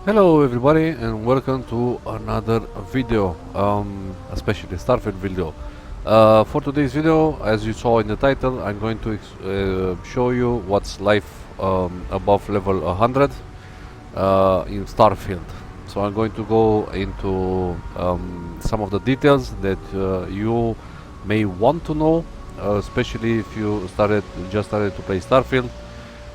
Hello everybody and welcome to another video, especially Starfield video. For today's video, as you saw in the title, I'm going to show you what's life above level 100 in Starfield. So I'm going to go into some of the details that you may want to know, especially if you just started to play Starfield,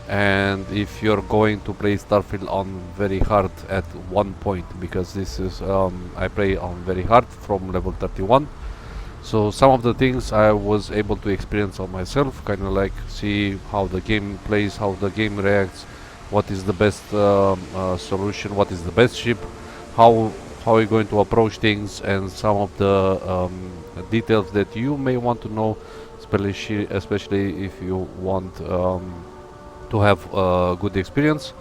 and if you're going to play Starfield on very hard at one point, because this is I play on very hard from level 31. So some of the things I was able to experience on myself, kind of like see how the game plays, how the game reacts, what is the best solution, what is the best ship, how how are you going to approach things, and some of the details that you may want to know, especially if you want to have a good experience.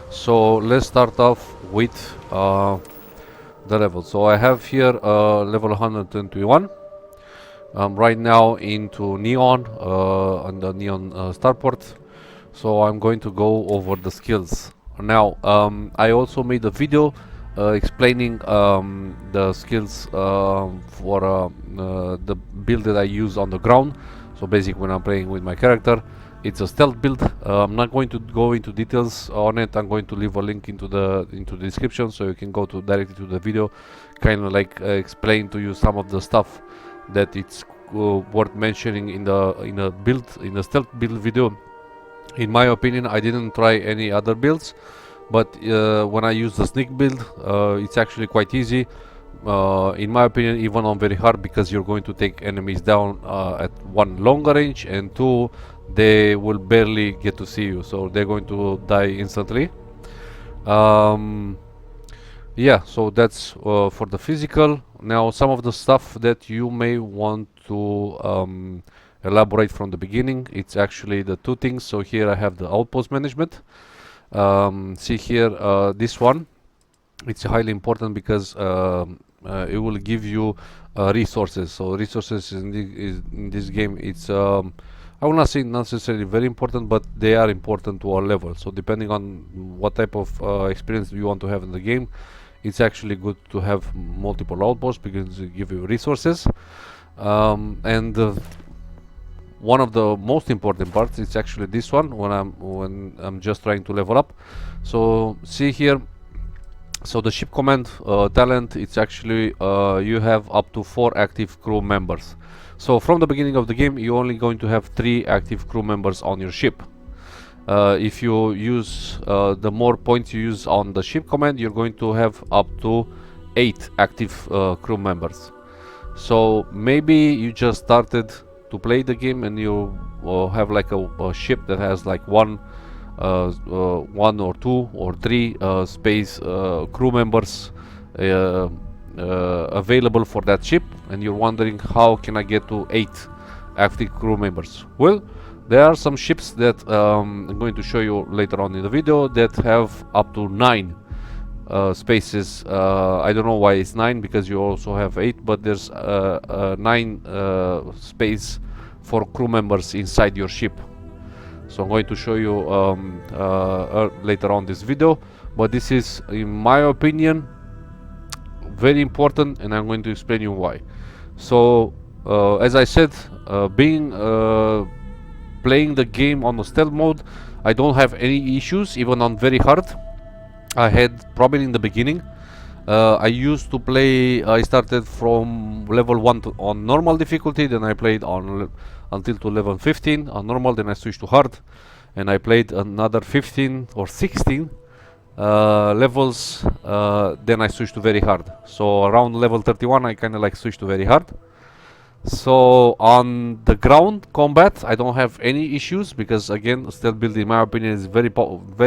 So let's start off with the level. So I have here level 121. I'm right now into Neon, on the Neon starport. So I'm going to go over the skills. Now I also made a video explaining the skills for the build that I use on the ground. So basically when I'm playing with my character, it's a stealth build. I'm not going to go into details on it. I'm going to leave a link into the description, so you can go to directly to the video, kind of like explain to you some of the stuff that it's worth mentioning in the stealth build video. In my opinion, I didn't try any other builds, but when I use the sneak build, it's actually quite easy. In my opinion, even on very hard, because you're going to take enemies down at one, longer range, and two, they will barely get to see you, so they're going to die instantly. Yeah, so that's for the physical. Now some of the stuff that you may want to elaborate from the beginning, it's actually the two things. So here I have the outpost management. See here, this one, it's highly important because it will give you resources. So resources in this game, it's I will not say necessarily very important, but they are important to our level. So depending on what type of experience you want to have in the game, it's actually good to have multiple outposts because they give you resources. And one of the most important parts is actually this one, when I'm just trying to level up. So see here, so the ship command talent, it's actually you have up to 4 active crew members. So from the beginning of the game, you're only going to have 3 active crew members on your ship. If you use the more points you use on the ship command, you're going to have up to 8 active crew members. So maybe you just started to play the game and you have like a ship that has like one or two or three space crew members available for that ship, and you're wondering how can I get to 8 active crew members. Well, there are some ships that I'm going to show you later on in the video that have up to 9 spaces. I don't know why it's 9, because you also have 8, but there's 9 space for crew members inside your ship. So I'm going to show you later on this video, but this is, in my opinion, very important, and I'm going to explain you why. So as I said, playing the game on the stealth mode, I don't have any issues, even on very hard. I had problem in the beginning. I used to play, I started from level 1 on normal difficulty, then I played on until to level 15 on normal, then I switched to hard, and I played another 15 or 16 levels, then I switched to very hard. So around level 31 I kind of like switched to very hard. So on the ground combat I don't have any issues, because again, stealth build in my opinion is very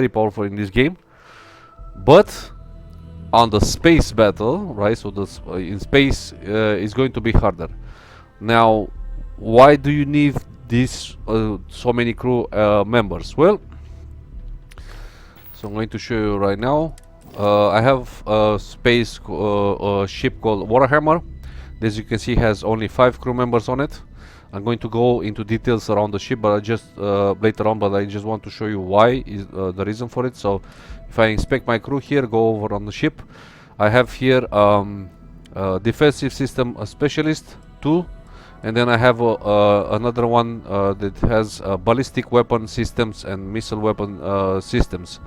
powerful in this game. But on the space battle, right, so in space is going to be harder. Now, why do you need this so many crew members? Well, so I'm going to show you right now. I have a space ship called Warhammer. As you can see, has only 5 crew members on it. I'm going to go into details around the ship, but I just later on. But I just want to show you why is the reason for it. So, if I inspect my crew here, go over on the ship, I have here defensive system specialist 2, and then I have another one that has ballistic weapon systems and missile weapon systems.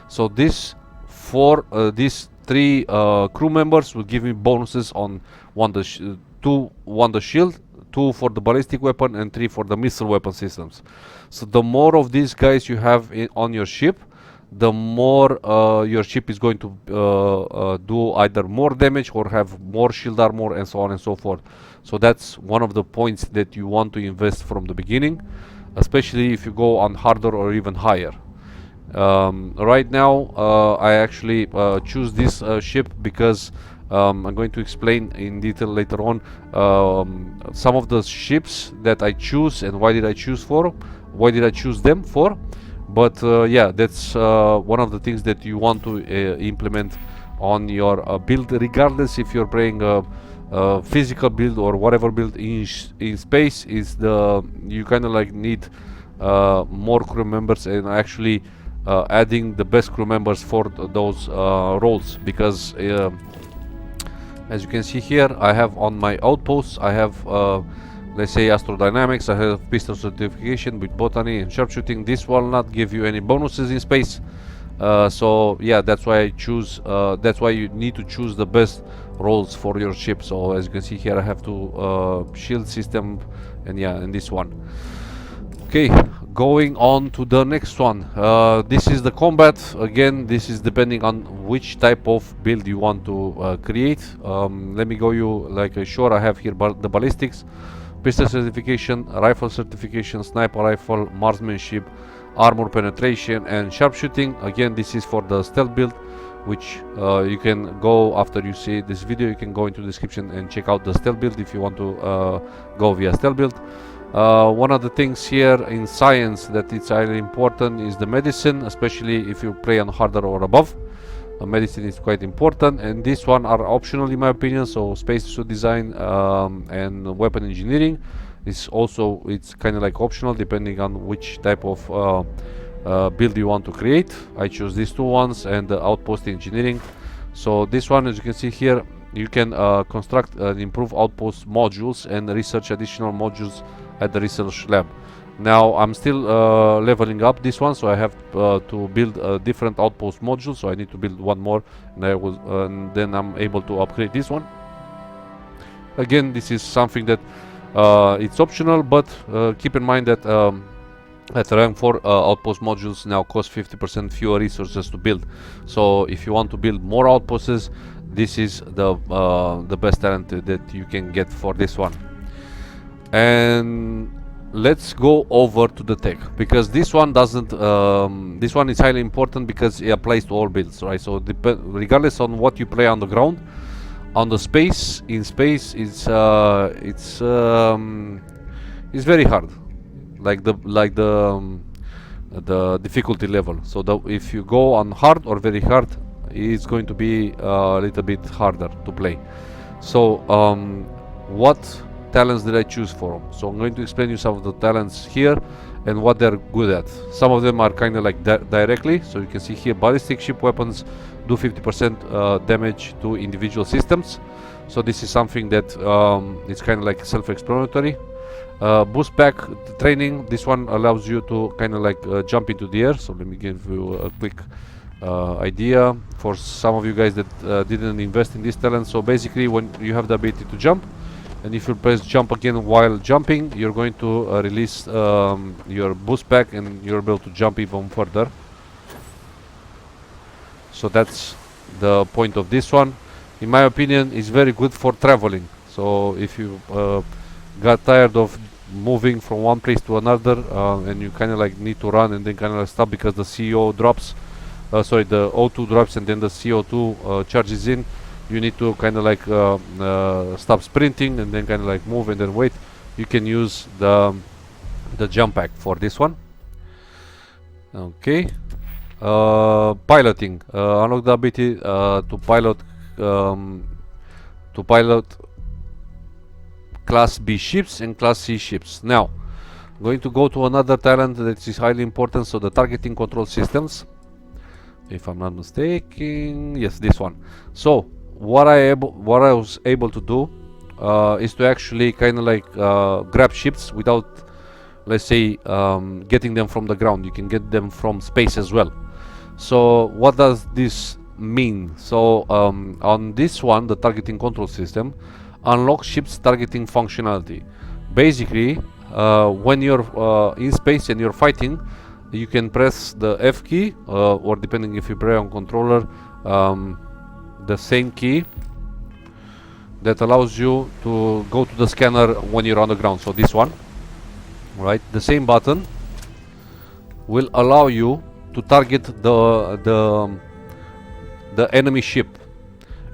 So these three crew members will give me bonuses on two the shield, 2 for the ballistic weapon, and 3 for the missile weapon systems. So the more of these guys you have on your ship, the more your ship is going to do either more damage or have more shield armor and so on and so forth. So that's one of the points that you want to invest from the beginning, especially if you go on harder or even higher. Right now I actually choose this ship because I'm going to explain in detail later on some of the ships that I choose and why did I choose them for. But yeah, that's one of the things that you want to implement on your build, regardless if you're playing a physical build or whatever build in space. Is you kind of like need more crew members, and actually adding the best crew members for those roles, because as you can see here, I have on my outposts, I have let's say astrodynamics, I have pistol certification with botany and sharpshooting. This will not give you any bonuses in space, so yeah, that's why I choose that's why you need to choose the best roles for your ship. So as you can see here, I have to shield system, and yeah, and this one. Okay, going on to the next one. This is the combat. Again, this is depending on which type of build you want to create. Let me go you like sure. I have here the ballistics, pistol certification, rifle certification, sniper rifle, marksmanship, armor penetration, and sharpshooting. Again, this is for the stealth build, which you can go after you see this video. You can go into the description and check out the stealth build if you want to go via stealth build. One of the things here in science that is highly important is the medicine, especially if you play on harder or above. Medicine is quite important, and this one are optional in my opinion. So spacesuit design and weapon engineering is also, it's kind of like optional depending on which type of build you want to create. I choose these two ones, and the outpost engineering. So this one, as you can see here, you can construct and improve outpost modules and research additional modules at the research lab. Now I'm still leveling up this one, so I have to build a different outpost module. So I need to build one more, and and then I'm able to upgrade this one. Again, this is something that it's optional, but keep in mind that at rank 4 outpost modules now cost 50% fewer resources to build. So if you want to build more outposts, this is the best talent that you can get for this one. And let's go over to the tech, because this one doesn't this one is highly important because it applies to all builds, right? So regardless on what you play on the ground, on the space, in space, it's very hard, like the difficulty level. So if you go on hard or very hard, it's going to be a little bit harder to play. So what talents did I choose for them? So I'm going to explain you some of the talents here and what they're good at. Some of them are kind of like directly, so you can see here ballistic ship weapons do 50% damage to individual systems. So this is something that it's kind of like self-explanatory. Boost pack training, this one allows you to kind of like jump into the air. So let me give you a quick idea for some of you guys that didn't invest in this talent. So basically, when you have the ability to jump, and if you press jump again while jumping, you're going to release your boost pack, and you're able to jump even further. So that's the point of this one. In my opinion, it's very good for traveling. So if you got tired of moving from one place to another, and you kind of like need to run and then kind of like stop because the CO drops, sorry, the O2 drops and then the CO2 charges in, you need to kind of like stop sprinting and then kind of like move and then wait. You can use the jump pack for this one. Okay. Piloting, unlock the ability to pilot Class B ships and Class C ships. Now, going to go to another talent that is highly important, so the targeting control systems. If I'm not mistaken, yes, this one. So what I was able to do is to actually kind of like grab ships without, let's say, getting them from the ground. You can get them from space as well. So what does this mean? So on this one, the targeting control system unlocks ships targeting functionality. Basically, when you're in space and you're fighting, you can press the F key, or depending if you play on controller, the same key that allows you to go to the scanner when you're on the ground. So this one, right? The same button will allow you to target the enemy ship,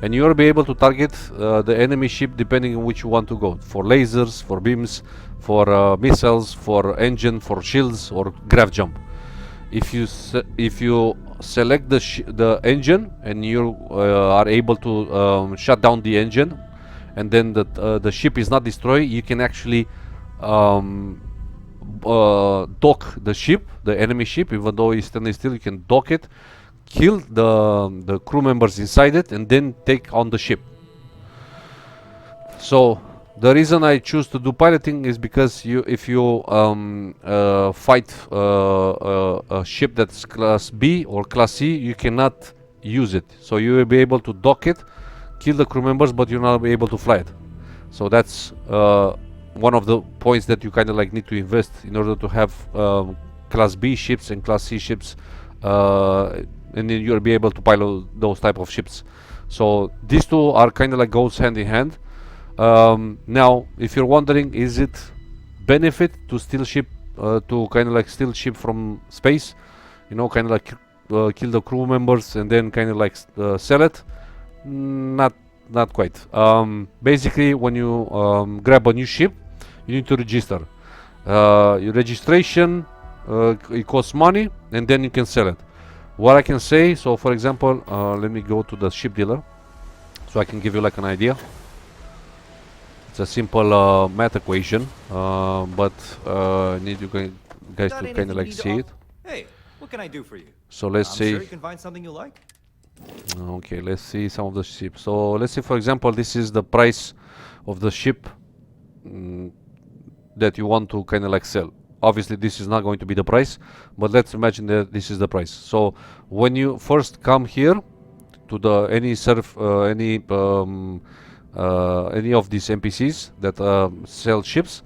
and you'll be able to target the enemy ship depending on which you want to go, for lasers, for beams, for missiles, for engine, for shields, or grav jump. If you select the engine and you are able to shut down the engine, and then the ship is not destroyed, you can actually dock the ship, the enemy ship. Even though it's standing still, you can dock it, kill the crew members inside it, and then take on the ship. So the reason I choose to do piloting is because if you fight a ship that's class B or class C, you cannot use it. So you will be able to dock it, kill the crew members, but you're not be able to fly it. So that's one of the points that you kind of like need to invest in order to have class B ships and class C ships, and then you'll be able to pilot those type of ships. So these two are kind of like goes hand in hand. Now, if you're wondering, is it benefit to steal ship, to kind of like steal ship from space, you know, kind of like kill the crew members and then kind of like sell it? Not quite. Basically, when you grab a new ship, you need to register. Your registration, it costs money, and then you can sell it. What I can say, so for example, let me go to the ship dealer so I can give you like an idea. It's a simple math equation, but I need you guys to kind of like see it. Hey, what can I do for you? So let's I'm say, sure you can find something you like. okay, let's see some of the ships. So let's say, for example, this is the price of the ship that you want to kind of like sell. Obviously, this is not going to be the price, but let's imagine that this is the price. So when you first come here to the any of these NPCs that sell ships,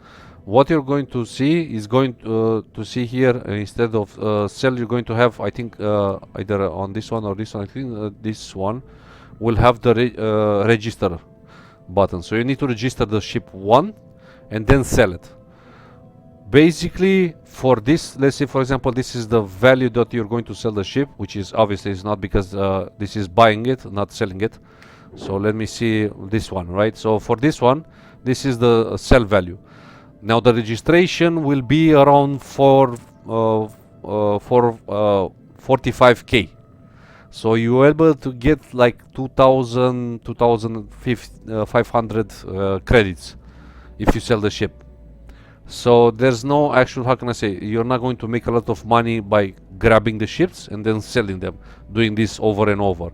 what you're going to see is going to see here, instead of sell, you're going to have, I think, either on this one or this one. I think this one will have the register button. So you need to register the ship one and then sell it. Basically, for this, let's say for example, this is the value that you're going to sell the ship, which is obviously is not, because this is buying it, not selling it. So let me see this one, right? So for this one, this is the sell value. Now the registration will be around 45k. So you are able to get like 2500 credits if you sell the ship. So there's no actual, how can I say, you're not going to make a lot of money by grabbing the ships and then selling them, doing this over and over,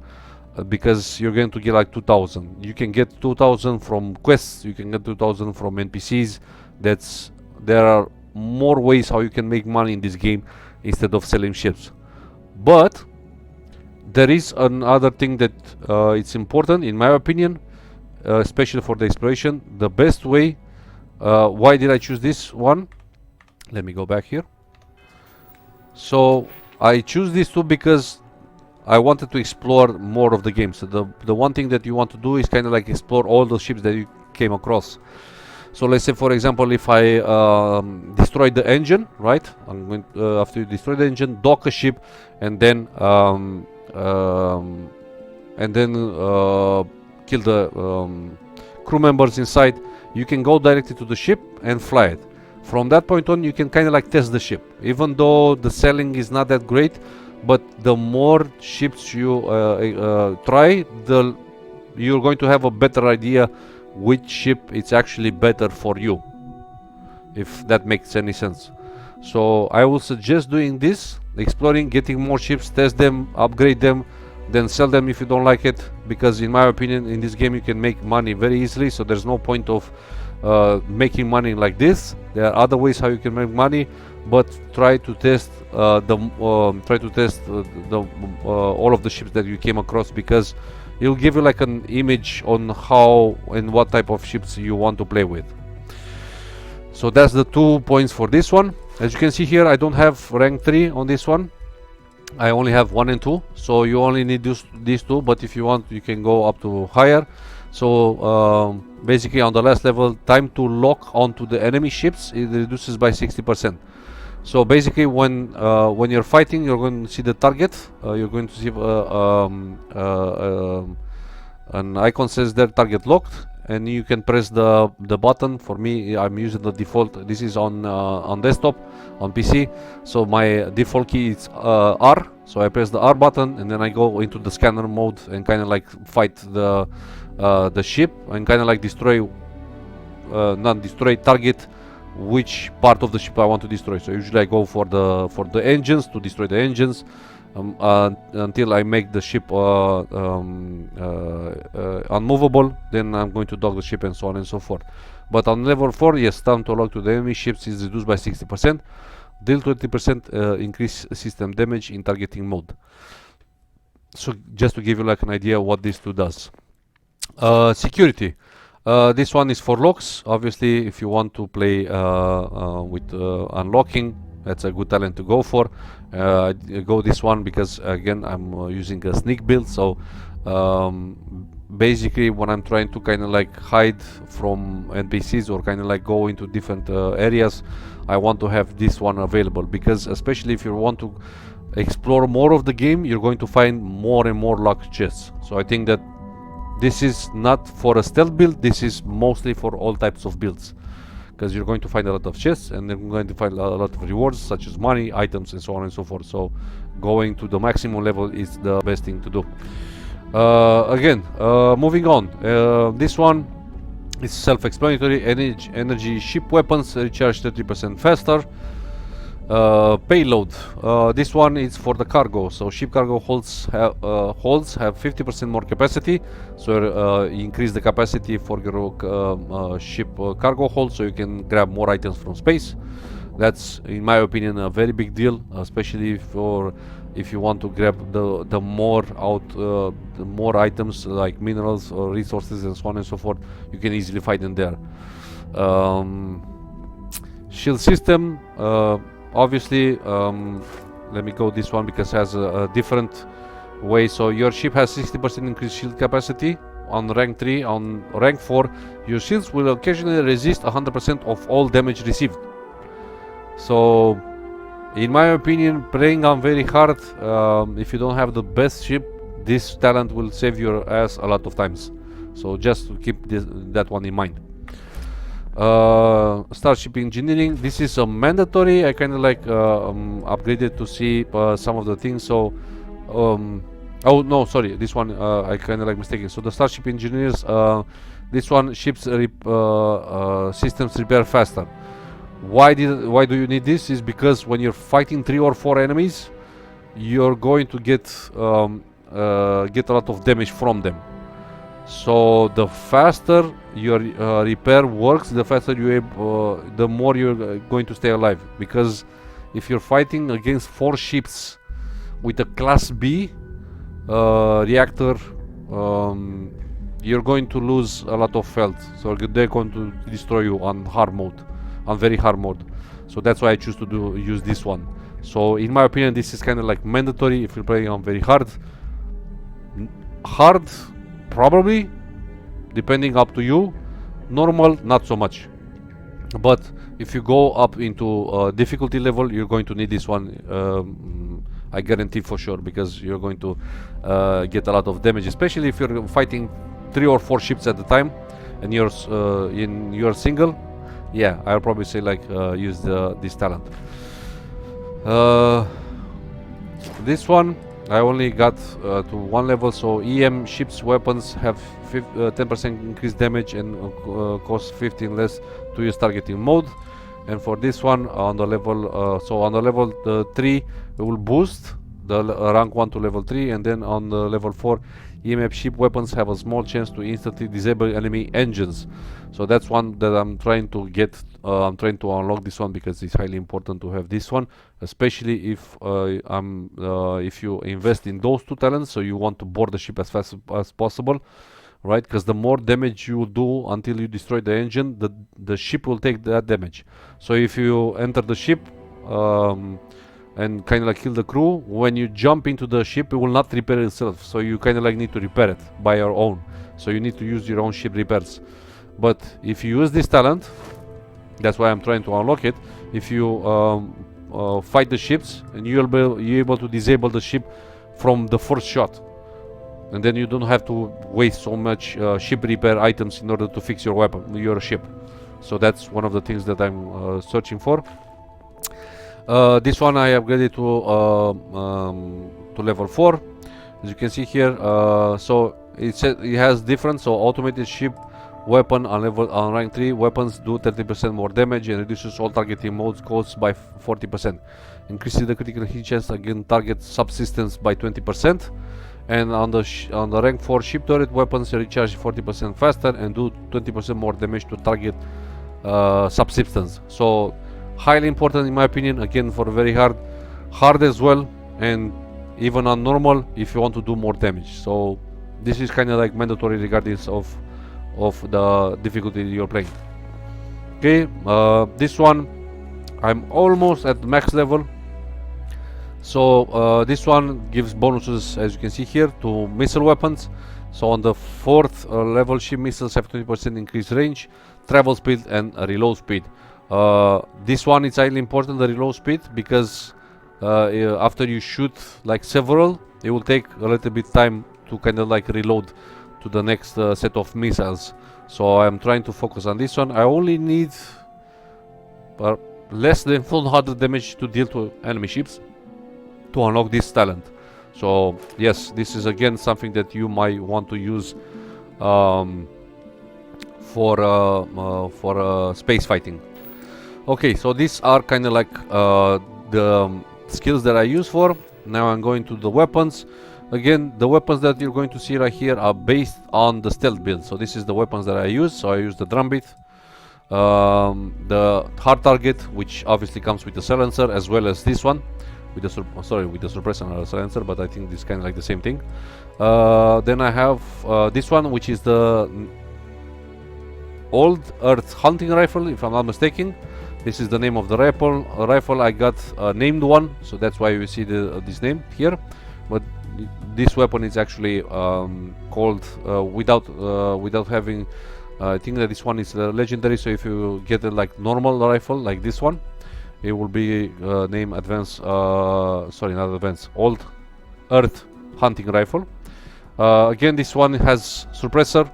because you're going to get like 2000. You can get 2000 from quests, you can get 2000 from NPCs. There are more ways how you can make money in this game instead of selling ships. But there is another thing that it's important, in my opinion, especially for the exploration. The best way, why did I choose this one? Let me go back here. So I choose these two because I wanted to explore more of the game. So the one thing that you want to do is kind of like explore all the ships that you came across. So let's say, for example, if I destroy the engine, right? I'm going after you destroy the engine, dock a ship, and then kill the crew members inside. You can go directly to the ship and fly it. From that point on, you can kind of like test the ship. Even though the selling is not that great, but the more ships you try, you're going to have a better idea which ship is actually better for you, if that makes any sense. So I will suggest doing this, exploring, getting more ships, test them, upgrade them, then sell them if you don't like it, because in my opinion in this game you can make money very easily, so there's no point of making money like this. There are other ways how you can make money, but try to test all of the ships that you came across, because it'll give you like an image on how and what type of ships you want to play with. So that's the 2 points for this one. As you can see here, I don't have rank 3 on this one. I only have 1 and 2, so you only need these two, but if you want you can go up to higher. So basically on the last level, time to lock onto the enemy ships, it reduces by 60%. So basically when you're fighting, you're going to see the target, you're going to see an icon says there target locked, and you can press the button. For me, I'm using the default. This is on desktop, on PC, so my default key is R, so I press the R button and then I go into the scanner mode and kind of like fight the ship and kind of like destroy, not destroy, target which part of the ship I want to destroy. So usually I go for the engines, to destroy the engines, until I make the ship unmovable. Then I'm going to dock the ship and so on and so forth. But on level 4, yes, time to lock to the enemy ships is reduced by 60%. Deal 20% increase system damage in targeting mode. So just to give you like an idea what this two does. Security. This one is for locks. Obviously, if you want to play with unlocking, that's a good talent to go for. Go this one because again I'm using a sneak build. So basically when I'm trying to kind of like hide from NPCs or kind of like go into different areas, I want to have this one available, because especially if you want to explore more of the game, you're going to find more and more locked chests. So I think that this is not for a stealth build, this is mostly for all types of builds, because you're going to find a lot of chests and then you're going to find a lot of rewards such as money, items and so on and so forth. So going to the maximum level is the best thing to do. Moving on, this one is self-explanatory. Energy ship weapons recharge 30% faster. Payload, this one is for the cargo. So ship cargo holds have 50% more capacity, so increase the capacity for your ship cargo hold, so you can grab more items from space. That's in my opinion a very big deal, especially if you want to grab the more items like minerals or resources and so on and so forth. You can easily find them there. Shield system, obviously, let me go this one because it has a different way. So your ship has 60% increased shield capacity on rank 3. On rank 4, your shields will occasionally resist 100% of all damage received. So in my opinion, playing on very hard, if you don't have the best ship, this talent will save your ass a lot of times. So just to keep that one in mind. Starship engineering, this is a mandatory. I kind of like upgraded to see some of the things. So oh no, sorry, this one I kind of like mistaken. So the starship engineers, this one, ships systems repair faster. Why do you need this? Is because when you're fighting 3 or 4 enemies, you're going to get a lot of damage from them. So the faster your repair works, the faster the more you're going to stay alive. Because if you're fighting against 4 ships with a class B reactor, you're going to lose a lot of health. So they're going to destroy you on hard mode, on very hard mode. So that's why I choose to use this one. So in my opinion, this is kind of like mandatory if you're playing on very hard. Hard, probably, depending up to you. Normal, not so much. But if you go up into difficulty level, you're going to need this one, I guarantee for sure, because you're going to get a lot of damage, especially if you're fighting 3 or 4 ships at a time and you're single. Yeah, I'll probably say like use this talent. This one, I only got to one level, so EM ships weapons have 10% increased damage and cost 15 less to use targeting mode. And for this one, on the level, so on the level 3, it will boost the rank 1 to level 3, and then on the level 4, EMF ship weapons have a small chance to instantly disable enemy engines. So that's one that I'm trying to get. I'm trying to unlock this one because it's highly important to have this one, especially if if you invest in those two talents. So you want to board the ship as fast as possible, right? Because the more damage you do until you destroy the engine, the ship will take that damage. So if you enter the ship and kind of like kill the crew, when you jump into the ship, it will not repair itself. So you kind of like need to repair it by your own. So you need to use your own ship repairs. But if you use this talent, that's why I'm trying to unlock it. If you fight the ships, and you're able to disable the ship from the first shot, and then you don't have to waste so much ship repair items in order to fix your weapon, your ship. So that's one of the things that I'm searching for. This one I upgraded to level 4, as you can see here. So it has different. So automated ship weapon on rank 3 weapons do 30% more damage and reduces all targeting modes costs by 40%. Increases the critical hit chance against target subsistence by 20%. And on the rank 4 ship turret weapons recharge 40% faster and do 20% more damage to target subsistence. So highly important in my opinion, again for very hard as well, and even on normal if you want to do more damage. So this is kind of like mandatory regardless of the difficulty you're playing. Okay, this one I'm almost at max level. So this one gives bonuses, as you can see here, to missile weapons. So on the 4th level ship missiles have 20% increased range, travel speed and reload speed. This one is highly important, the reload speed, because after you shoot like several, it will take a little bit time to kind of like reload to the next set of missiles. So I'm trying to focus on this one. I only need less than 400 damage to deal to enemy ships to unlock this talent. So yes, this is again something that you might want to use for space fighting. Okay, so these are kind of like the skills that I use for. Now I'm going to the weapons. Again, the weapons that you're going to see right here are based on the stealth build. So this is the weapons that I use. So I use the drum beat, the hard target, which obviously comes with the silencer, as well as this one with the suppressor and silencer, but I think this is kind of like the same thing. Then I have this one, which is the Old Earth hunting rifle, if I'm not mistaken. This is the name of the rifle. I got a named one, so that's why you see this name here. But this weapon is actually called without having. I think that this one is legendary. So if you get a like normal rifle like this one, it will be named Old Earth hunting rifle. Again, this one has suppressor,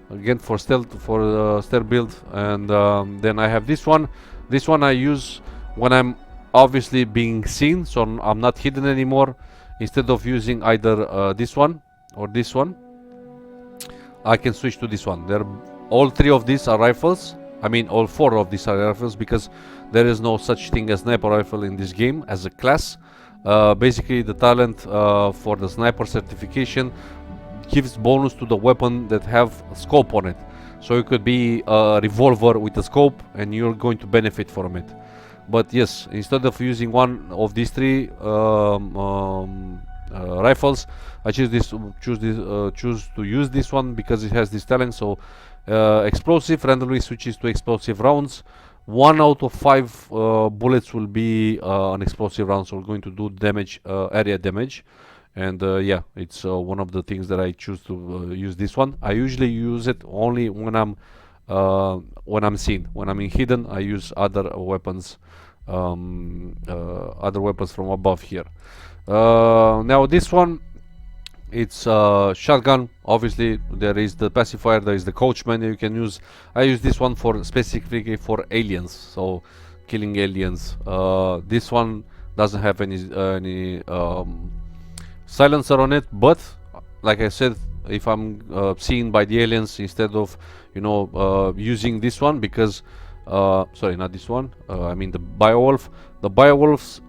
again for stealth build, and then I have this one. This one I use when I'm obviously being seen, so I'm not hidden anymore. Instead of using either this one or this one, I can switch to this one. All three of these are rifles. I mean, all four of these are rifles, because there is no such thing as sniper rifle in this game as a class. Basically, the talent for the sniper certification gives bonus to the weapon that have a scope on it. So it could be a revolver with a scope, and you're going to benefit from it. But yes, instead of using one of these three rifles, I choose to use this one because it has this talent. So explosive randomly switches to explosive rounds. 1 out of 5 bullets will be an explosive round, so we're going to do damage, area damage. And yeah, it's one of the things that I choose to use this one. I usually use it only when I'm seen. When I'm in hidden, I use other weapons from above here. Now this one, it's shotgun. Obviously there is the pacifier, there is the coachman you can use. I use this one for specifically for aliens, so killing aliens. This one doesn't have any silencer on it, but like I said, if I'm seen by the aliens, instead of using this one, because sorry, not this one, I mean the Biowolf. The Biowolf's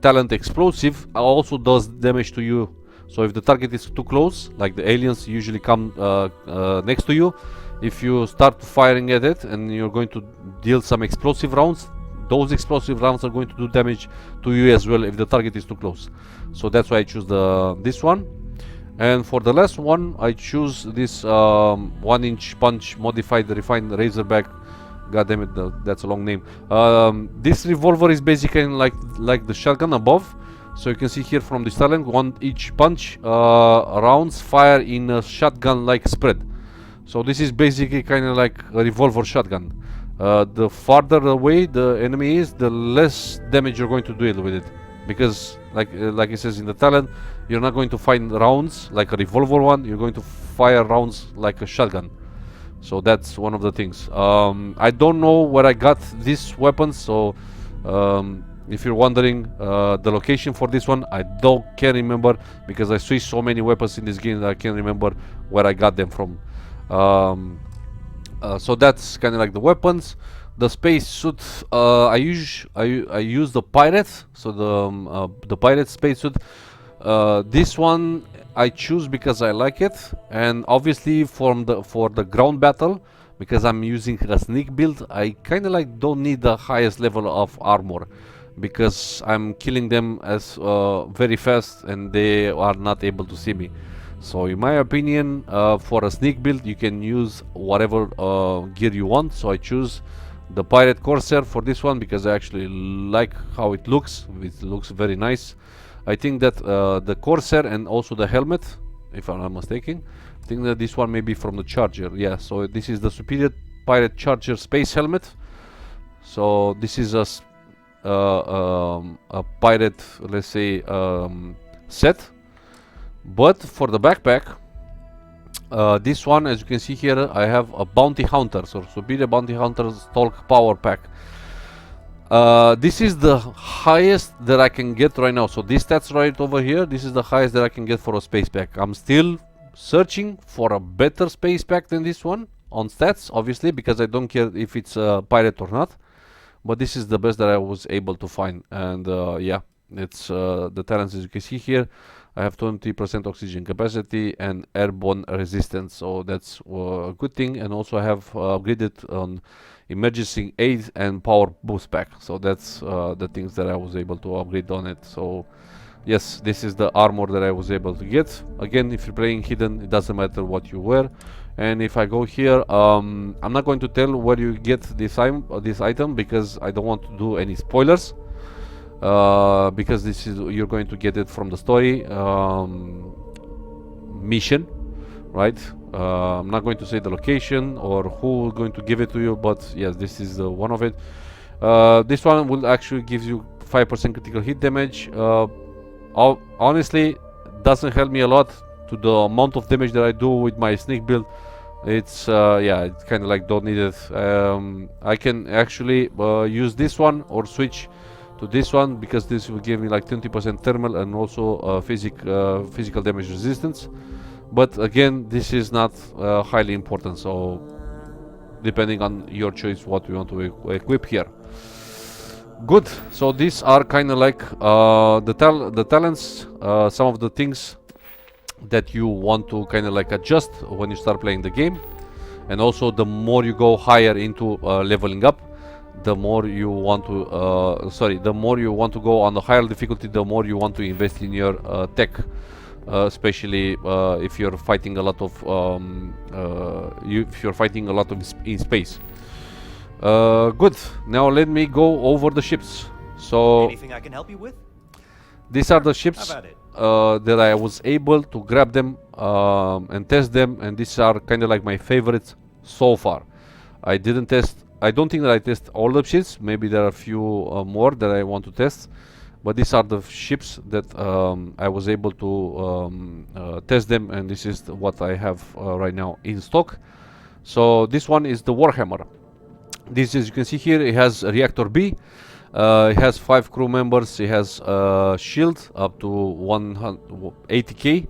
talent explosive also does damage to you. So if the target is too close, like the aliens usually come next to you, if you start firing at it and you're going to deal some explosive rounds, those explosive rounds are going to do damage to you as well if the target is too close. So that's why I choose this one. And for the last one, I choose this 1-inch punch modified refined razorback. God damn it, that's a long name. This revolver is basically like the shotgun above. So you can see here from the styling, 1-inch punch rounds fire in a shotgun-like spread. So this is basically kind of like a revolver shotgun. The farther away the enemy is, the less damage you're going to deal with it, because like it says in the talent, you're not going to find rounds like a revolver one. You're going to fire rounds like a shotgun. So that's one of the things. I don't know where I got this weapon, so if you're wondering the location for this one, I can't remember, because I switched so many weapons in this game that I can't remember where I got them from. So that's kind of like the weapons. The space suit, I use the pirate, so the pirate space suit. This one I choose because I like it, and obviously for the ground battle, because I'm using a sneak build, I kind of like don't need the highest level of armor, because I'm killing them as very fast and they are not able to see me. So in my opinion, for a sneak build, you can use whatever gear you want. So I choose the Pirate Corsair for this one because I actually like how it looks. It looks very nice. I think that the Corsair and also the helmet, if I'm not mistaken, I think that this one may be from the Charger. Yeah, so this is the Superior Pirate Charger Space Helmet. So this is a pirate, let's say, set. But for the backpack, this one, as you can see here, I have a Bounty Hunter, so Superior Bounty Hunter Stalk Power Pack. This is the highest that I can get right now. So this stats right over here, this is the highest that I can get for a space pack. I'm still searching for a better space pack than this one on stats, obviously, because I don't care if it's a pirate or not. But this is the best that I was able to find. And yeah, it's the talents, as you can see here. I have 20% oxygen capacity and airborne resistance, so that's a good thing. And also I have upgraded on emergency aid and power boost pack, so that's the things that I was able to upgrade on it. So yes, this is the armor that I was able to get. Again, if you're playing hidden, it doesn't matter what you wear. And if I go here, I'm not going to tell where you get this item because I don't want to do any spoilers. Because this is, you're going to get it from the story mission, right? I'm not going to say the location or who is going to give it to you, but yes, this is one of it. This one will actually give you 5% critical hit damage. Honestly, doesn't help me a lot to the amount of damage that I do with my sneak build. It's yeah, it's kind of like don't need it. I can actually use this one or switch to this one because this will give me like 20% thermal and also physical damage resistance. But again, this is not highly important, so depending on your choice what you want to equip here. Good, so these are kind of like the talents, some of the things that you want to kind of like adjust when you start playing the game. And also the more you go higher into leveling up, the more you want to the more you want to go on the higher difficulty, the more you want to invest in your tech, especially if you're fighting a lot of in space. Good, now let me go over the ships. So Anything I can help you with? these are the ships How about it? that I was able to grab them and test them, and these are kind of like my favorites so far. I don't think that I test all the ships. Maybe there are a few more that I want to test, but these are the ships that I was able to test them, and this is what I have right now in stock. So this one is the Warhammer. This, as you can see here, it has a reactor B. It has 5 crew members. It has shield up to 180k,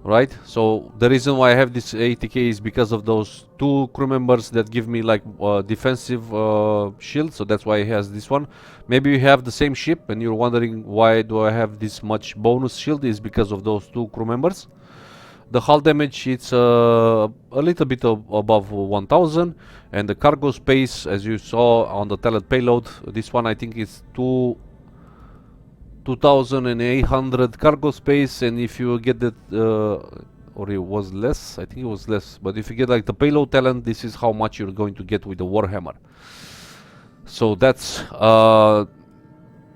right? So the reason why I have this 80k is because of those 2 crew members that give me like defensive shield. So that's why it has this one. Maybe you have the same ship and you're wondering why do I have this much bonus shield. Is because of those 2 crew members. The hull damage, it's a little bit above 1000, and the cargo space, as you saw on the talent payload, this one I think is 2800 cargo space, and if you get that, or it was less, I think it was less, but if you get like the payload talent, this is how much you're going to get with the Warhammer. So that's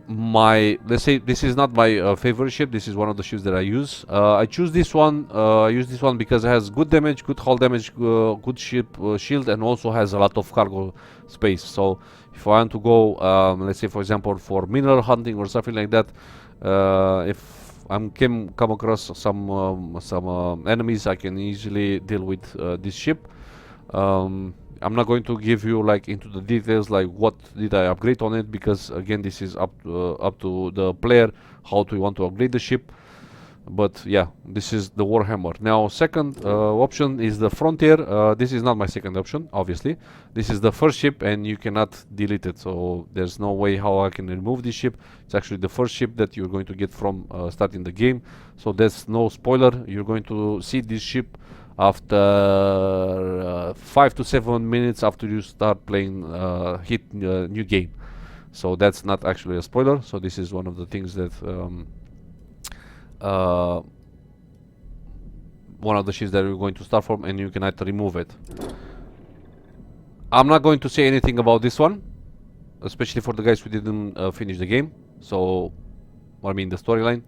let's say this is not my favorite ship. This is one of the ships that I use. I choose this one. I use this one because it has good damage, good hull damage, good ship shield, and also has a lot of cargo space. So if I want to go, let's say for example for mineral hunting or something like that, if I come across some enemies, I can easily deal with this ship. I'm not going to give you like into the details like what did I upgrade on it, because again this is up to the player how do you want to upgrade the ship. But yeah, this is the Warhammer. Now second option is the Frontier. This is not my second option, obviously. This is the first ship and you cannot delete it, so there's no way how I can remove this ship. It's actually the first ship that you're going to get from starting the game, so there's no spoiler. You're going to see this ship after 5 to 7 minutes after you start playing new game. So that's not actually a spoiler. So this is one of the things that one of the ships that you're going to start from, and you cannot remove it. I'm not going to say anything about this one, especially for the guys who didn't finish the game. So I mean the storyline.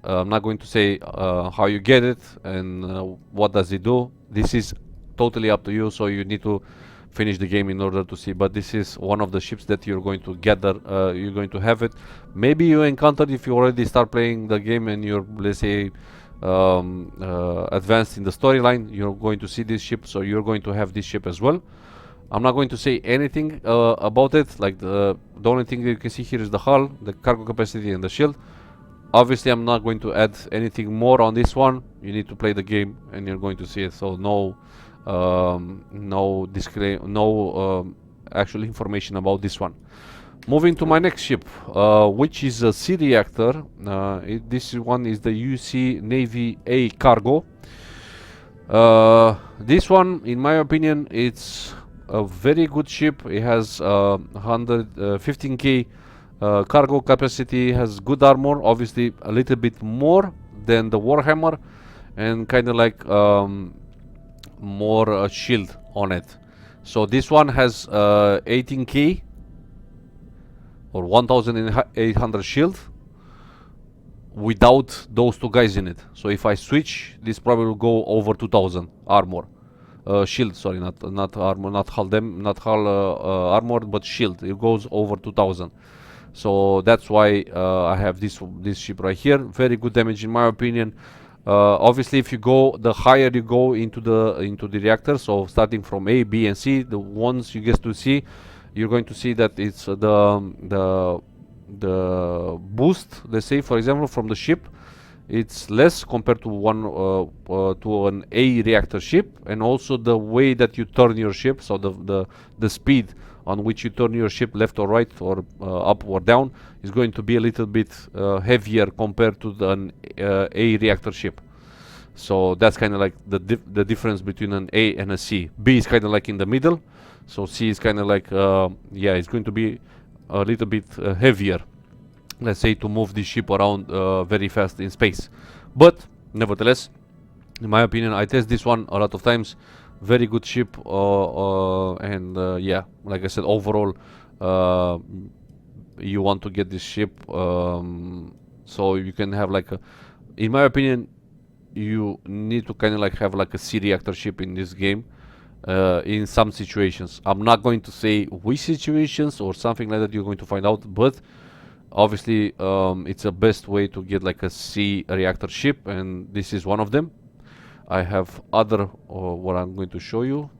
I'm not going to say how you get it and what does it do. This is totally up to you, so you need to finish the game in order to see. But this is one of the ships that you're going to gather. You're going to have it. Maybe you encountered, if you already start playing the game and you're, let's say, advanced in the storyline, you're going to see this ship, so you're going to have this ship as well. I'm not going to say anything about it. Like the only thing that you can see here is the hull, the cargo capacity, and the shield. Obviously, I'm not going to add anything more on this one. You need to play the game and you're going to see it. So no actual information about this one. Moving to my next ship, which is a sea reactor. This one is the UC Navy A Cargo. This one, in my opinion, it's a very good ship. It has 115k cargo capacity, has good armor, obviously a little bit more than the Warhammer, and kind of like more shield on it. So this one has 18k or 1800 shield without those 2 guys in it. So if I switch, this probably will go over 2000 armor. Shield, sorry, not armor, not hull armor, but shield. It goes over 2000. So that's why I have this ship right here. Very good damage in my opinion. Obviously, if you go, the higher you go into the reactor, so starting from A, B, and C, the ones you get to see, you're going to see that it's the boost. Let's say, for example, from the ship, it's less compared to an A reactor ship, and also the way that you turn your ship. So the speed on which you turn your ship left or right or up or down is going to be a little bit heavier compared to an A reactor ship. So that's kind of like the difference between an A and a C. B is kind of like in the middle, so C is kind of like yeah, it's going to be a little bit heavier, let's say, to move this ship around very fast in space. But nevertheless, in my opinion, I test this one a lot of times. Very good ship, and yeah, like I said, overall you want to get this ship so you can have like in my opinion, you need to kind of like have like a C reactor ship in this game in some situations. I'm not going to say which situations or something like that, you're going to find out, but obviously it's the best way to get like a C reactor ship, and this is one of them. I have other what I'm going to show you.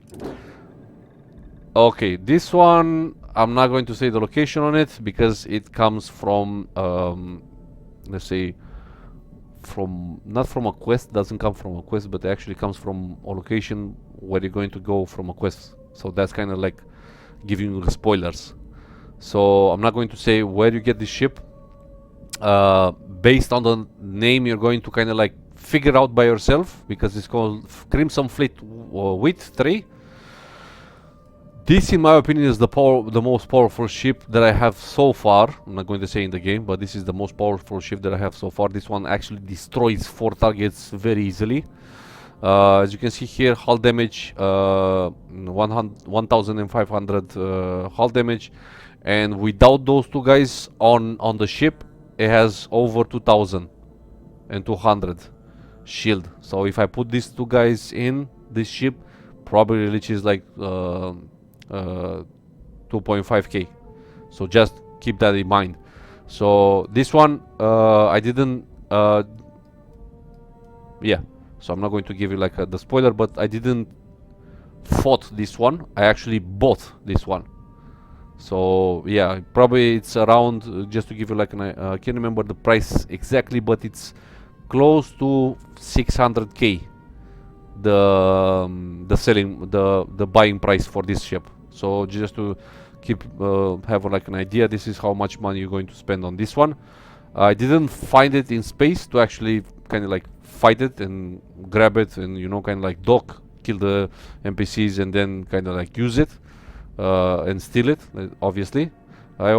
Okay, this one I'm not going to say the location on it because it comes from let's say from not from a quest, doesn't come from a quest, but it actually comes from a location where you're going to go from a quest. So that's kind of like giving you the spoilers. So I'm not going to say where you get this ship. Based on the name, you're going to kind of like figure out by yourself, because it's called Crimson Fleet with 3. This, in my opinion, is the most powerful ship that I have so far. I'm not going to say in the game, but this is the most powerful ship that I have so far. This one actually destroys 4 targets very easily. As you can see here, hull damage 1500 hull damage, and without those 2 guys on the ship, it has over 2200 shield. So if I put these 2 guys in this ship, probably reaches like 2.5k. So just keep that in mind. So this one I didn't yeah, so I'm not going to give you like the spoiler, but I didn't fought this one, I actually bought this one. So yeah, probably it's around, just to give you like I can't remember the price exactly, but it's close to 600k, the selling, the buying price for this ship. So just to keep have like an idea, this is how much money you're going to spend on this one. I didn't find it in space to actually kind of like fight it and grab it and, you know, kind of like dock, kill the NPCs and then kind of like use it and steal it, obviously. I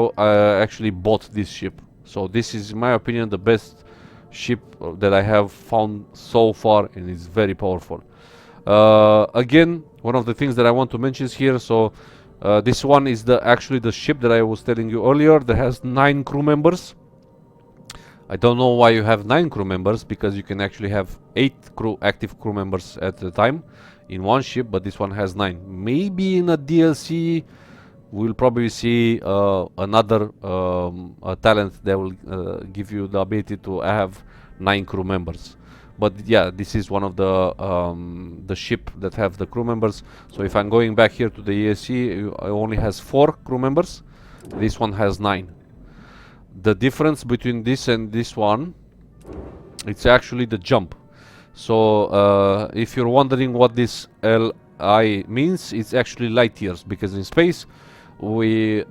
actually bought this ship. So this is, in my opinion, the best ship that I have found so far, and it's very powerful. Again, one of the things that I want to mention is here, so this one is actually the ship that I was telling you earlier that has 9 crew members. I don't know why you have 9 crew members, because you can actually have 8 active crew members at a time in one ship, but this one has 9. Maybe in a DLC we'll probably see another talent that will give you the ability to have 9 crew members. But yeah, this is one of the ship that have the crew members. So if I'm going back here to the ESC, it only has 4 crew members. This one has 9. The difference between this and this one, it's actually the jump. So if you're wondering what this LI means, it's actually light years, because in space we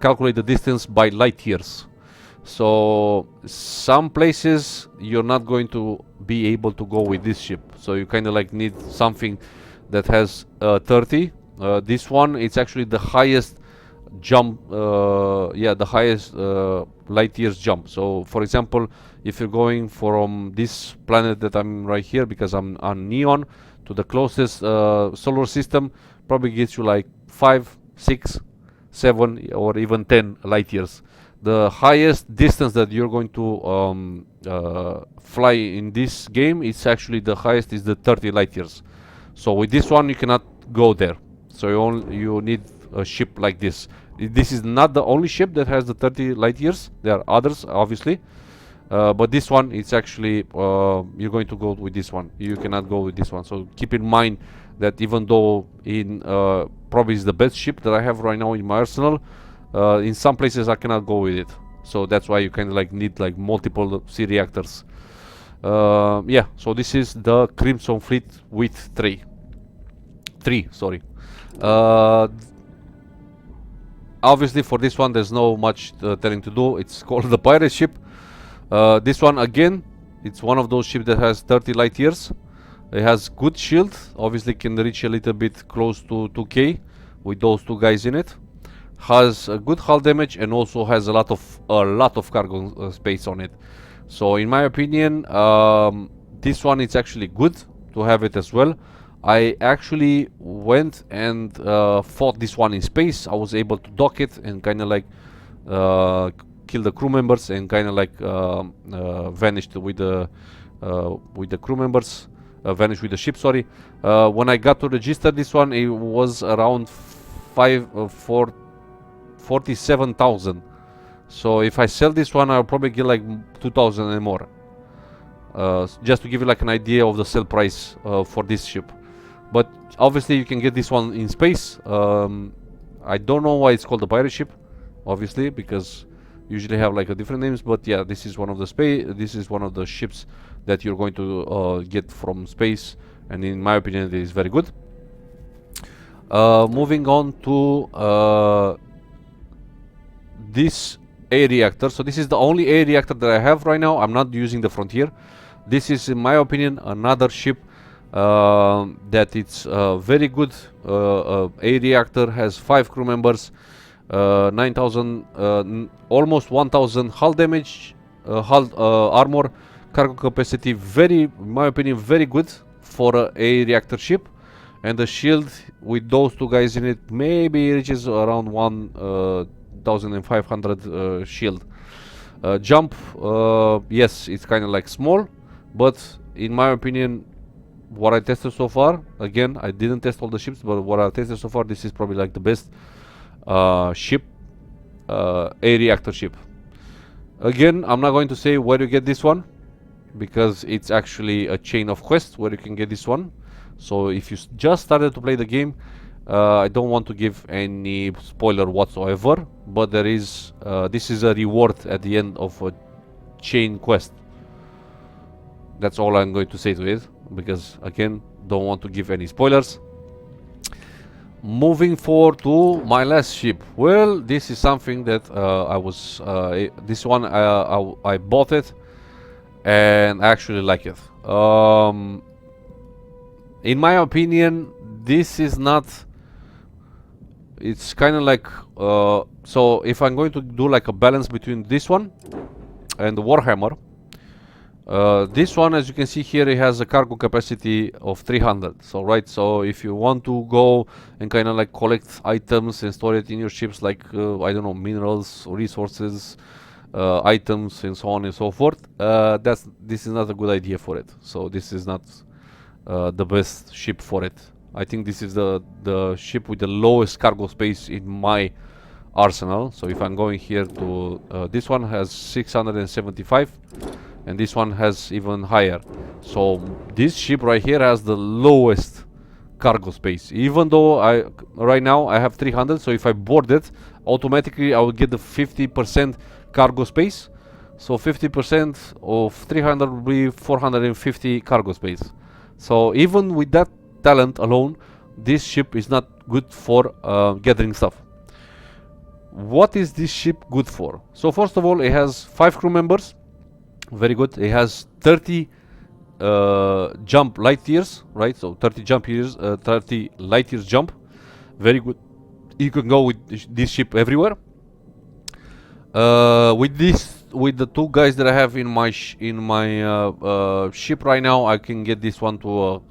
calculate the distance by light years. So some places you're not going to be able to go with this ship, so you kind of like need something that has 30. This one, it's actually the highest jump, yeah, the highest light years jump. So for example, if you're going from this planet that I'm right here, because I'm on Neon, to the closest solar system, probably gets you like 5, 6, 7 or even 10 light years. The highest distance that you're going to fly in this game, it's actually the highest is the 30 light years. So with this one you cannot go there, so you need a ship like this. This is not the only ship that has the 30 light years. There are others, obviously, but this one, it's actually you're going to go with this one. You cannot go with this one. So keep in mind that even though in probably is the best ship that I have right now in my arsenal, in some places I cannot go with it. So that's why you kind of like need like multiple C reactors. Yeah, so this is the Crimson Fleet with 3, sorry. Obviously for this one there's no much telling to do. It's called the pirate ship. This one again, it's one of those ships that has 30 light years. It has good shield, obviously can reach a little bit close to 2k with those 2 guys in it. Has a good hull damage and also has a lot of cargo space on it. So in my opinion, this one is actually good to have it as well. I actually went and fought this one in space. I was able to dock it and kind of like kill the crew members and kind of like vanished with the crew members, vanished with the ship, sorry. When I got to register this one, it was around 47,000. So if I sell this one, I'll probably get like 2,000 and more. Just to give you like an idea of the sell price for this ship. But obviously you can get this one in space. I don't know why it's called the pirate ship, obviously, because usually have like a different names. But yeah, this is one of the This is one of the ships that you're going to get from space, and in my opinion, it is very good. Moving on to this A reactor. So this is the only A reactor that I have right now. I'm not using the Frontier. This is, in my opinion, another ship that it's very good. A reactor has 5 crew members, 9,000, almost 1,000 hull damage, hull armor, cargo capacity. Very, in my opinion, very good for a reactor ship. And the shield with those two guys in it maybe reaches around 1,500 shield. Jump, yes, it's kind of like small, but in my opinion, what I tested so far, again, I didn't test all the ships, but what I tested so far, this is probably like the best ship, a reactor ship. Again, I'm not going to say where you get this one, because it's actually a chain of quests where you can get this one. So if you just started to play the game, I don't want to give any spoiler whatsoever, but there is this is a reward at the end of a chain quest. That's all I'm going to say to it, because again, don't want to give any spoilers. Moving forward to my last ship. Well, this is something that this one I bought it and I actually like it. In my opinion, this is not. It's kind of like so. If I'm going to do like a balance between this one and the Warhammer, this one, as you can see here, it has a cargo capacity of 300. So so if you want to go and kind of like collect items and store it in your ships, like I don't know, minerals, resources, items, and so on and so forth, this is not a good idea for it. So this is not the best ship for it. I think this is the ship with the lowest cargo space in my arsenal. So if I'm going here to this one has 675, and this one has even higher. So this ship right here has the lowest cargo space, even though right now I have 300. So if I board it, automatically I will get the 50% cargo space. So 50% of 300 will be 450 cargo space. So even with that talent alone, this ship is not good for gathering stuff. What is this ship good for? So first of all, it has 5 crew members. Very good. It has 30 jump light years, right? So 30 jump years, 30 light years jump. Very good. You can go with this ship everywhere. With the 2 guys that I have in my ship right now, I can get this one to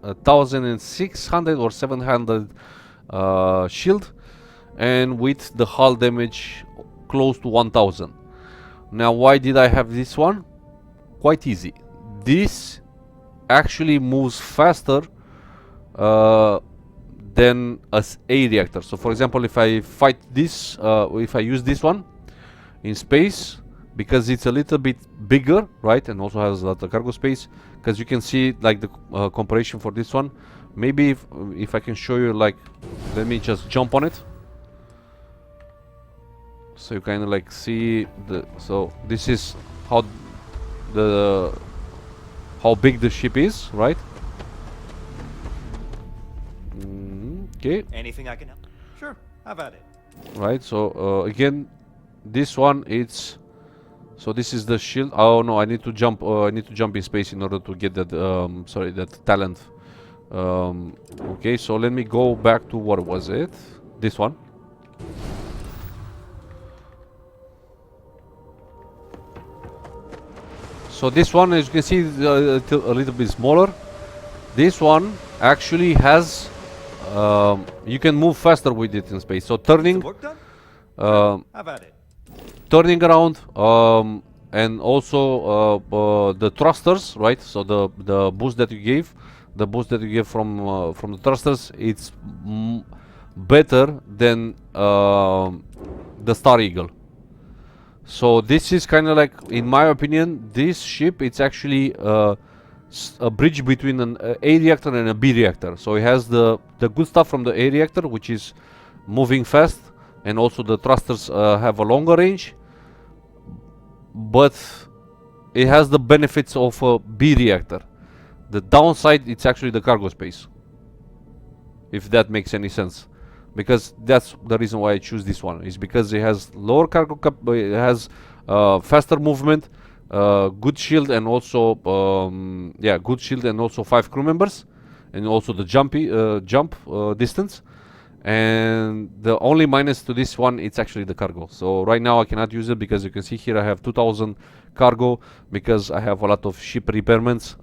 1,600 or 700 shield, and with the hull damage close to 1,000. Now, why did I have this one? Quite easy. This actually moves faster than a reactor. So for example, if I fight this, if I use this one in space, because it's a little bit bigger, right, and also has a lot of cargo space, because you can see like the comparison for this one. Maybe if I can show you, like, let me just jump on it, so you kind of like see the. So this is how big the ship is, right? Okay. Anything I can help? Sure, have at it. Right. So again, this one, it's. So this is the shield. Oh no, I need to jump. I need to jump in space in order to get that. Sorry, that talent. Okay, so let me go back to what was it? This one. So this one, as you can see, is a little bit smaller. This one actually has. You can move faster with it in space. So turning. Work done? Have at it. Turning around, and also the thrusters, right? So the boost that you gave, from the thrusters, it's better than the Star Eagle. So this is kind of like, in my opinion, this ship, it's actually a bridge between an A reactor and a B reactor. So it has the good stuff from the A reactor, which is moving fast, and also the thrusters have a longer range, but it has the benefits of a B reactor. The downside, it's actually the cargo space, if that makes any sense, because that's the reason why I choose this one, is because it has lower cargo it has faster movement, good shield, and also good shield, and also 5 crew members, and also the jump distance. And the only minus to this one, it's actually the cargo. So right now I cannot use it because you can see here I have 2000 cargo, because I have a lot of ship repairments,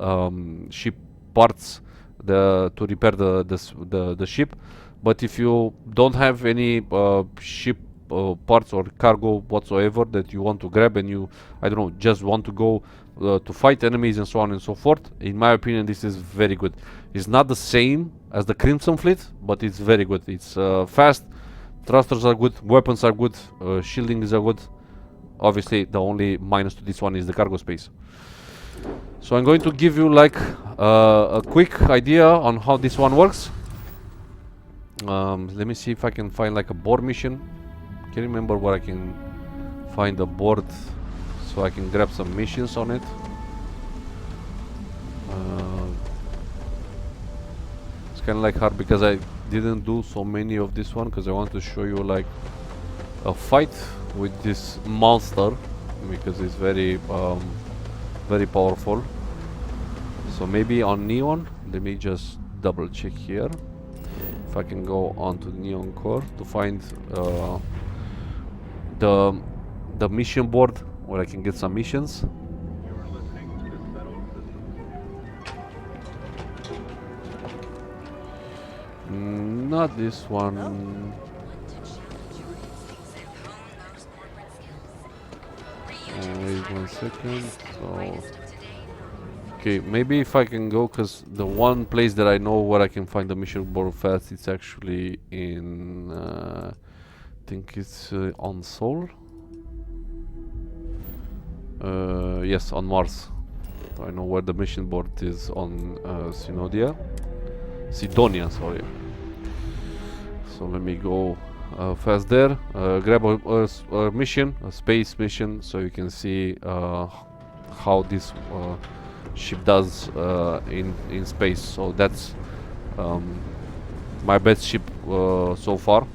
ship parts to repair the ship. But if you don't have any ship parts or cargo whatsoever that you want to grab, and you, I don't know, just want to go to fight enemies and so on and so forth, in my opinion this is very good. It's not the same as the Crimson Fleet, but it's very good. It's fast, thrusters are good, weapons are good, shielding is good. Obviously the only minus to this one is the cargo space. So I'm going to give you like a quick idea on how this one works. Let me see if I can find like a board mission. Can you remember where I can find a board so I can grab some missions on it? It's kind of like hard because I didn't do so many of this one, because I want to show you like a fight with this monster, because it's very very powerful. So maybe on Neon, let me just double check here if I can go onto Neon Core to find the mission board where I can get some missions. Not this one. Wait 1 second. So, okay, maybe if I can go, because the one place that I know where I can find the mission board fast, it's actually in I think it's on Sol. Yes, on Mars. I know where the mission board is, on Sidonia, sorry. So let me go fast there, grab a mission, a space mission, so you can see how this ship does in space. So that's my best ship so far.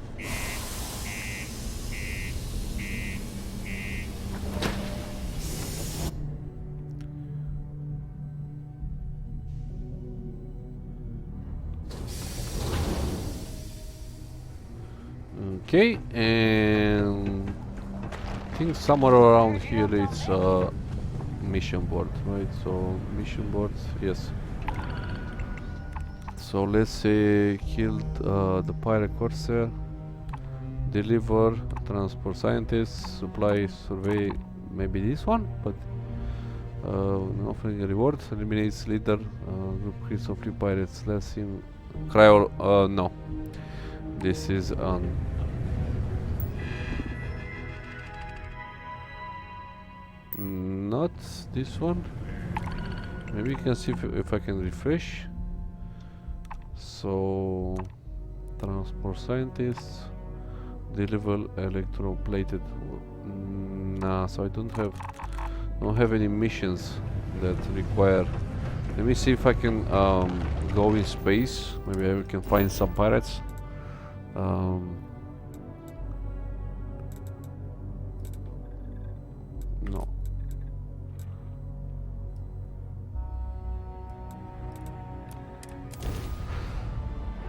Okay, and I think somewhere around here it's a mission board, right? So mission board, yes. So let's say killed the pirate corsair, deliver, transport scientist, supply, survey, maybe this one, but offering a reward, eliminates leader, group kills of 3 pirates, less in cryo, no. This is on not this one. Maybe you can see if I can refresh. So transport scientists, deliver electroplated. Nah, so I don't have any missions that require. Let me see if I can go in space. Maybe I can find some pirates. No.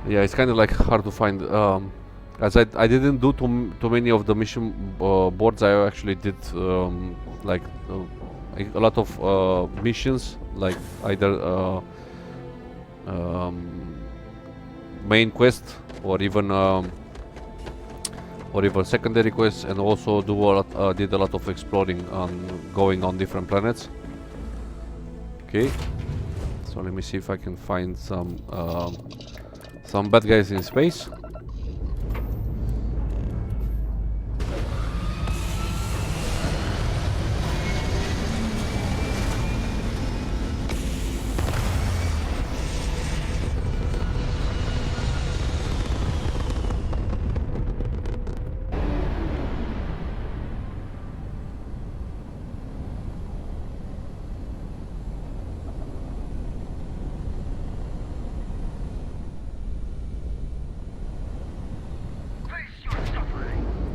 Yeah, it's kind of like hard to find. As I didn't do too many of the mission boards. I actually did like a lot of missions, like either main quest or even secondary quests, and also did a lot of exploring on going on different planets. Okay, so let me see if I can find some bad guys in space.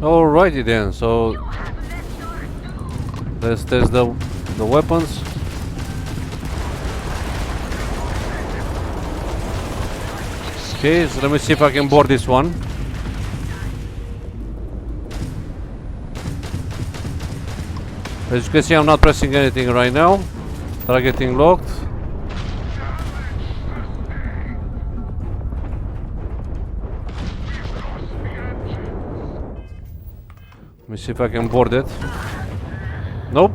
Alrighty then, so let's test the weapons. Okay, so let me see if I can board this one. As you can see, I'm not pressing anything right now. Targeting locked. Let me see if I can board it. Nope.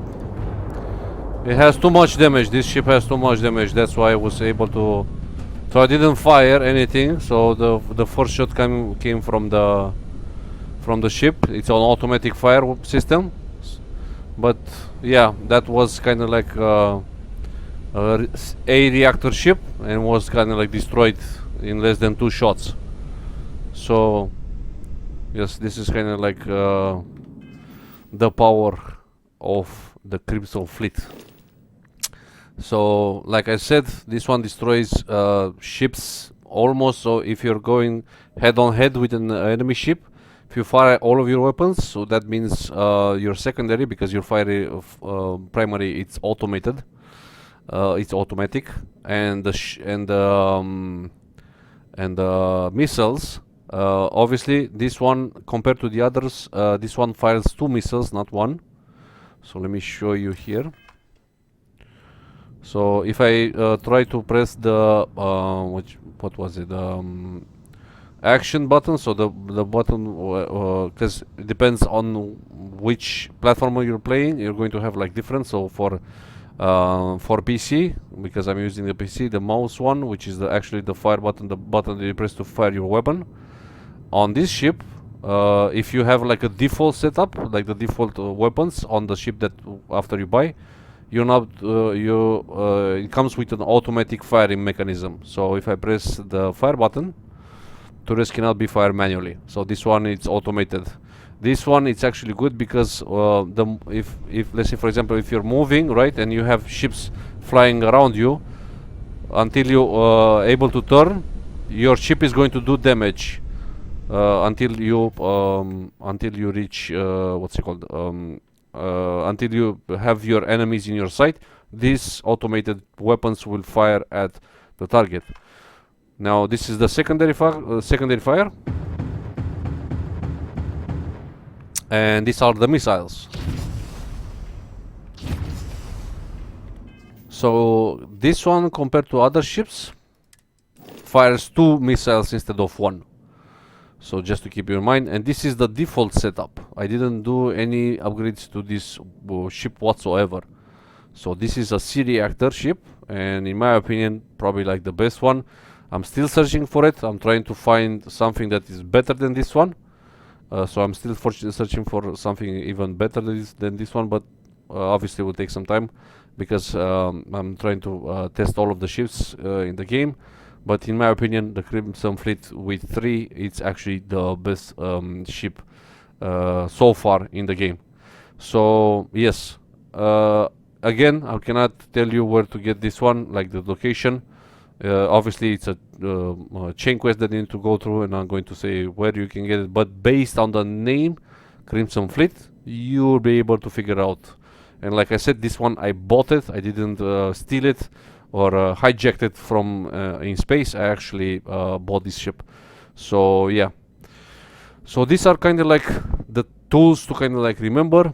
It has too much damage. This ship has too much damage. That's why I was able to. So I didn't fire anything. So the first shot came from the ship. It's an automatic fire system. But yeah, that was kind of like a reactor ship and was kind of like destroyed in less than 2 shots. So yes, this is kind of like the power of the Crimson Fleet. So like I said, this one destroys ships almost. So if you're going head on head with an enemy ship, if you fire all of your weapons, so that means your secondary, because your fire primary, it's automated, it's automatic, and the missiles, obviously this one compared to the others, this one fires 2 missiles, not 1. So let me show you here. So if I try to press the what was it, action button, so the button, because it depends on which platform you're playing, you're going to have like different. So for PC, because I'm using the PC, the mouse one, which is actually the fire button, the button that you press to fire your weapon. On this ship, if you have like a default setup, like the default weapons on the ship that after you buy, you're not it comes with an automatic firing mechanism. So if I press the fire button, turrets cannot be fired manually. So this one, it's automated. This one, it's actually good because if let's say for example, if you're moving, right, and you have ships flying around you, until you able to turn, your ship is going to do damage until you reach what's it called, until you have your enemies in your sight. These automated weapons will fire at the target. Now this is the secondary fire, and these are the missiles. So this one, compared to other ships, fires 2 missiles instead of 1. So just to keep in mind, and this is the default setup. I didn't do any upgrades to this ship whatsoever. So this is a C-reactor ship, and in my opinion, probably like the best one. I'm still searching for it. I'm trying to find something that is better than this one. So I'm still searching for something even better than this one, but obviously it will take some time, because I'm trying to test all of the ships in the game. But in my opinion, the Crimson Fleet with 3, it's actually the best ship so far in the game. So yes, again, I cannot tell you where to get this one, like the location. Obviously it's a chain quest that you need to go through, and I'm going to say where you can get it, but based on the name Crimson Fleet, you'll be able to figure out. And like I said, this one I bought it. I didn't steal it or hijacked it from in space. I actually bought this ship. So yeah, so these are kind of like the tools to kind of like remember.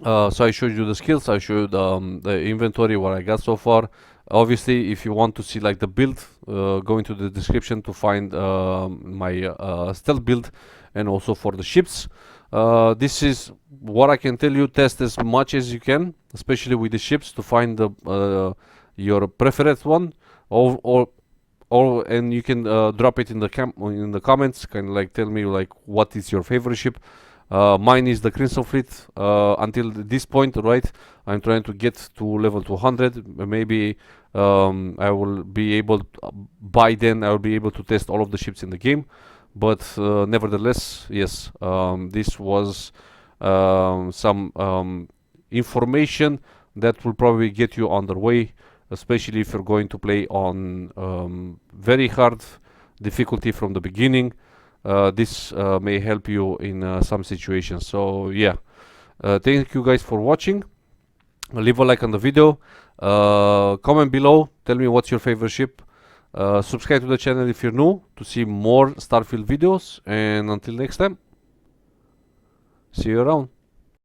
So I showed you the skills, I showed the inventory, what I got so far. Obviously, if you want to see like the build, go into the description to find my stealth build, and also for the ships. This is what I can tell you. Test as much as you can, especially with the ships, to find the your preferred one, or and you can drop it in the comments, kind of like tell me like what is your favorite ship. Mine is the Crimson Fleet. Until this point, right, I'm trying to get to level 200. Maybe I will be able by then I will be able to test all of the ships in the game. But nevertheless, yes, this was some information that will probably get you on the way, especially if you're going to play on very hard difficulty from the beginning. this may help you in some situations. So yeah, thank you guys for watching. Leave a like on the video, comment below, tell me what's your favorite ship, subscribe to the channel if you're new to see more Starfield videos, and until next time, see you around.